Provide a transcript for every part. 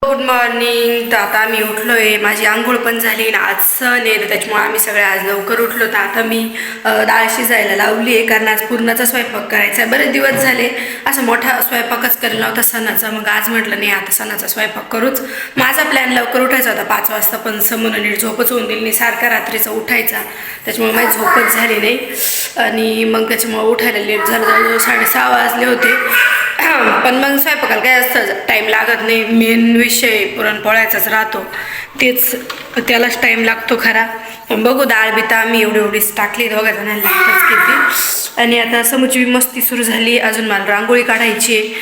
Good morning. तर आता आम्ही उठलोय, माझी आंघोळ पण झाली ना. आज सण आहे तर त्याच्यामुळे आम्ही सगळे आज लवकर उठलो. तर आता मी डाळ शिजायला लावली आहे कारण आज पूर्णाचा स्वयंपाक करायचा आहे. बरेच दिवस झाले असं मोठा स्वयंपाकच केला नव्हता सणाचा. मग आज म्हटलं नाही आता सणाचा स्वयंपाक करूच. माझा प्लॅन लवकर उठायचा होता 5 वाजता, पण समोर नीट झोपच होऊन दिली नाही. सारखा रात्रीचा उठायचा त्याच्यामुळे माझी झोपच झाली नाही आणि मग त्याच्यामुळे उठायला लेट झालं. जवळजवळ 6:30 वाजले होते. पण मग स्वयंपाकाला काय असतं टाईम लागत नाही. मेन विषय पुरणपोळ्याचाच राहतो, तेच त्यालाच टाईम लागतो खरा. पण बघू डाळ बिता आम्ही एवढीच टाकली, दोघा जणांना लागतच किती. आणि आता समूची मस्ती सुरू झाली. अजून मला रांगोळी काढायची आहे.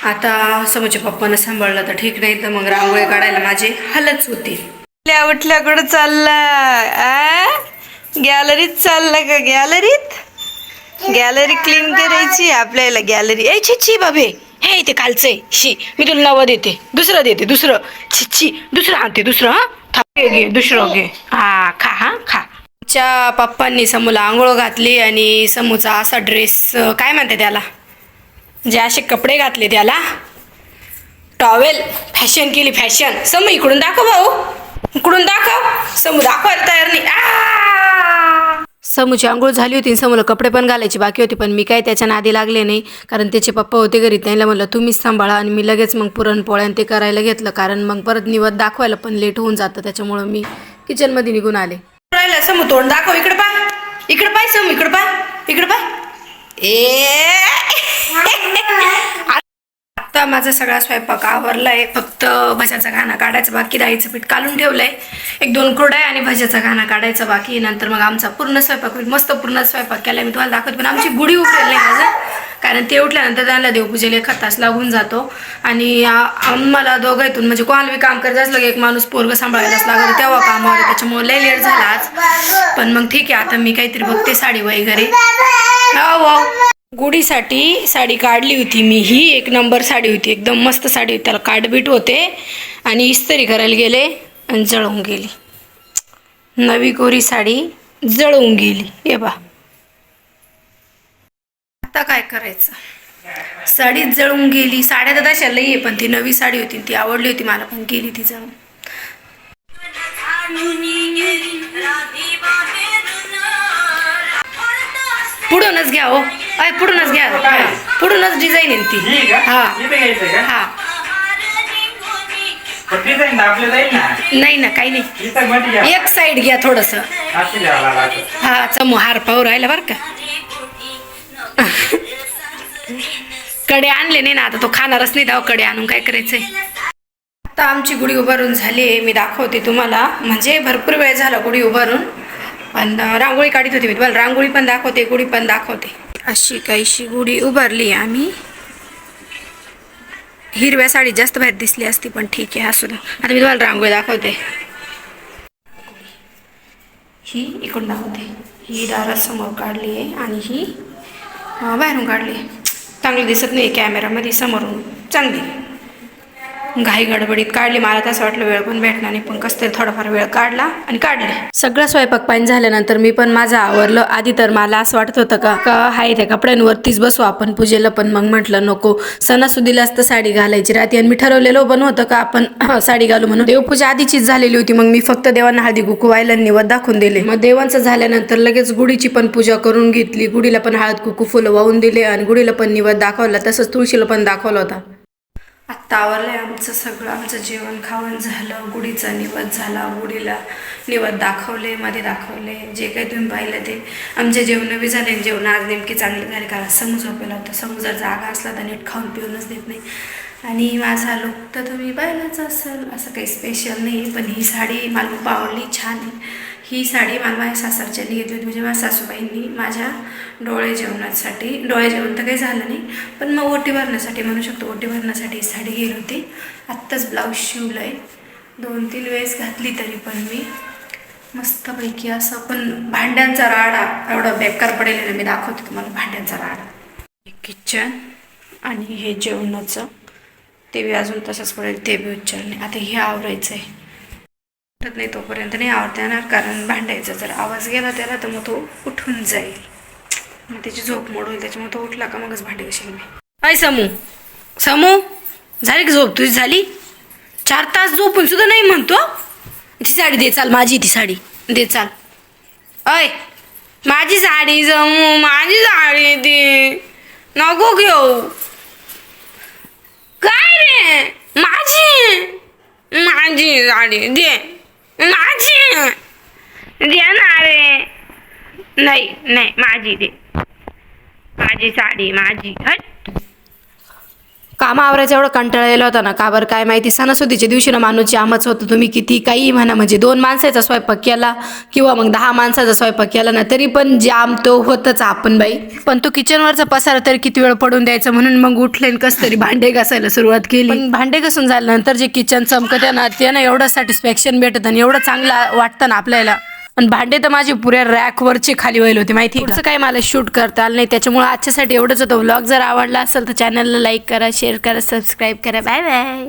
आता समूच्या पप्पानं सांभाळलं तर ठीक, नाही तर मग रांगोळी काढायला माझे हालच होते. उठल्या कुठं चालला? गॅलरीत चालला का? गॅलरी क्लीन करायची आपल्याला. गॅलरी ए छी बाबे, हे ते कालचंय शी. मी तुला नवं देते, दुसरं देते, दुसरं छी दुसरं आणते, दुसरं. घे दुसरं घे. खा. च्या पप्पांनी समूला आंघोळ घातली आणि समूचा असा ड्रेस, काय म्हणते त्याला, जे असे कपडे घातले त्याला, टॉवेल फॅशन केली, फॅशन. समू इकडून दाखव भाऊ, इकडून दाखव. समू दाखवायला तयार नाही. समूची आंघोळ झाली होती, समूला कपडे पण घालायची बाकी होती, पण मी काय त्याच्या नादी लागले नाही कारण त्याचे पप्पा होते घरी. त्यांना म्हणलं तुम्हीच सांभाळा आणि मी लगेच मग पुरणपोळ्या ते करायला घेतलं कारण मग परत निवद दाखवायला पण लेट होऊन जातं. त्याच्यामुळं मी किचनमध्ये निघून आले. राहिलं समू, तोंड दाखव. इकडे पाय समू, इकडे पाय. आता माझा सगळा स्वयंपाक आवरलाय, फक्त भज्याचा घाणा काढायचा बाकी. डाळीचं पीठ काढून ठेवलंय, 1-2 कुरड्या आणि भज्याचा घाणा काढायचा बाकी. नंतर मग आमचा पूर्ण स्वयंपाक होईल. मस्त पूर्ण स्वयंपाक केलाय, मी तुम्हाला दाखवते. पण आमची गुढी उठलेली नाही अजून, कारण ते उठल्यानंतर त्यांना देवपूजेला 1 तास लागून जातो आणि आम्हाला दोघांतून म्हणजे कोणाला काम करायचं असलं की एक माणूस पोरगं सांभाळायलाच लागतं, तेव्हा कामावर. त्याच्यामुळे लय लेट झाला आज. पण मग ठीक आहे, आता मी काहीतरी बघते साडी वगैरे. गुढीसाठी साडी काढली होती मी. ही 1 नंबर साडी होती, एकदम मस्त साडी होती. त्याला काटबीट होते आणि इस्त्री करायला गेले आणि जळून गेली. नवी कोरी साडी जळून गेली. ये बा, आता काय करायचं, साडीच जळून गेली. साड्या तर तशा लई आहे, पण ती नवी साडी होती, ती आवडली होती मला, पण गेली ती जळून. पुढूनच घ्या हो, पुढूनच घ्या, पुढूनच डिझाईन आहे ती. हा नाही ना, काही नाही, एक साईड घ्या थोडस. हा चमू हार पाहू राहिला बरं का. कडे आणले नाही ना, आता तो खाणारच नाही, तेव्हा कडे आणून काय करायचंय. आता आमची गुढी उभारून झाली आहे, मी दाखवते तुम्हाला. म्हणजे भरपूर वेळ झाला गुढी उभारून, पण रांगोळी काढत होती मी. तुम्हाला रांगोळी पण दाखवते, गुढी पण दाखवते. अशी काहीशी गुढी उभारली आम्ही. हिरव्या साडीत जास्त बाहेर दिसली असती, पण ठीक आहे, असू द्या. आता मी तुम्हाला रांगोळी दाखवते. ही इकडून दाखवते. ही दारासमोर काढली आहे आणि ही बाहेरून काढली. चांगली दिसत नाही कॅमेरामध्ये, समोरून चांगली घाई गडबडीत काढली. मला तसं वाटलं वेळ पण भेटणार नाही, पण कसं तरी थोडाफार वेळ काढला आणि काढले. सगळं स्वयंपाक पाणी झाल्यानंतर मी पण माझं आवरलं. आधी तर मला असं वाटत होतं का हाय त्या कपड्यांवरतीच बसू आपण पूजेला, पण मग म्हटलं नको, सणासुदीला असतं साडी घालायची राहते. आणि मी ठरवलेलं पण होतं का आपण साडी घालू म्हणून. देवपूजा आधीचीच झालेली होती, मग मी फक्त देवांना हळदी कुंकू व्हायला निवद दाखवून दिले. मग देवांचं झाल्यानंतर लगेच गुढीची पण पूजा करून घेतली. गुढीला पण हळद कुंकू फुलं वाहून दिले आणि गुढीला पण निवद दाखवला, तसंच तुळशीला पण दाखवला होता. आत्ता आवरलंय आमचं सगळं. आमचं जेवण खावण झालं, गुढीचा निवद झाला, गुढीला निवद दाखवले, मध्ये दाखवले, जे काही तुम्ही पाहिलं ते. आमचे जेवण बी झाले. जेवण आज नेमकी चांगली झाली कारण समू झोपेला होतं. समू जर जागा असला तर नीट खाऊन पिऊनच देत नाही. आणि माझा लुक तर तुम्ही पाहिलंच असेल, असं काही स्पेशल नाही. पण ही साडी मला खूप आवडली, छान आहे. ही साडी मला माझ्या सासरच्यांनी घेतली होती, म्हणजे माझ्या सासूबाईंनी माझ्या डोळे जेवणासाठी. डोळे जेवण तर काही झालं नाही, पण मग ओटी भरण्यासाठी म्हणू शकतो, ओटी भरण्यासाठी ही साडी गेली होती. आत्ताच ब्लाऊज शिवलं आहे, 2-3 वेळेस घातली तरी पण मी मस्तपैकी असं. पण भांड्यांचा राडा एवढा बेकार पडेल ना, मी दाखवते तुम्हाला भांड्यांचा राडा. किचन आणि हे जेवणाचं ते बी अजून तसंच पडेल, ते बी उच्चारणे. आता हे आवरायचं आहे, नाही तोपर्यंत नाही आवडता येणार, कारण भांडायचा जर आवाज गेला त्याला तर मग तो उठून जाईल, मग त्याची झोप मोड होईल. त्याच्यामुळे तो उठला का मगच भांडे कशी मी. काय समू झाली की झोप तुझी? झाली 4 तास झोपून सुद्धा नाही म्हणतो. ती साडी दे चाल, माझी ती साडी दे चाल. अय माझी साडी जमू, माझी साडी दे, नको घेऊ. काय रे, माझी साडी दे, माझी दे ना रे. नाही माझी दे, माझी साडी माझी. हट. काम आवरायचा एवढा कंटाळा येला होता ना, का बरं काय माहिती. सणासुदीच्या दिवशी ना माणूस जामच होतं. तुम्ही किती काही म्हणा, म्हणजे 2 माणसाचा स्वयंपाक केला किंवा मग 10 माणसाचा स्वयंपाक केला ना, तरी पण जाम तो होतच आपण बाई. पण तो किचनवरचा पसारा तरी किती वेळ पडून द्यायचा, म्हणून मग उठले आणि कस तरी भांडे घासायला सुरुवात केली. पण भांडे घासून झाल्यानंतर जे किचन चमकते ना, ते ना एवढं सॅटिस्फॅक्शन भेटत आणि एवढं चांगलं वाटतं ना आपल्याला. आणि भांडे तर माझे पुऱ्या रॅकवरचे खाली व्हायला होते माहिती आहे. काय मला शूट करता आलं नाही, त्याच्यामुळे आजच्यासाठी एवढंच होतं. व्लॉग जर आवडला असेल तर चॅनलला लाईक करा, शेअर करा, सबस्क्राईब करा. Bye bye.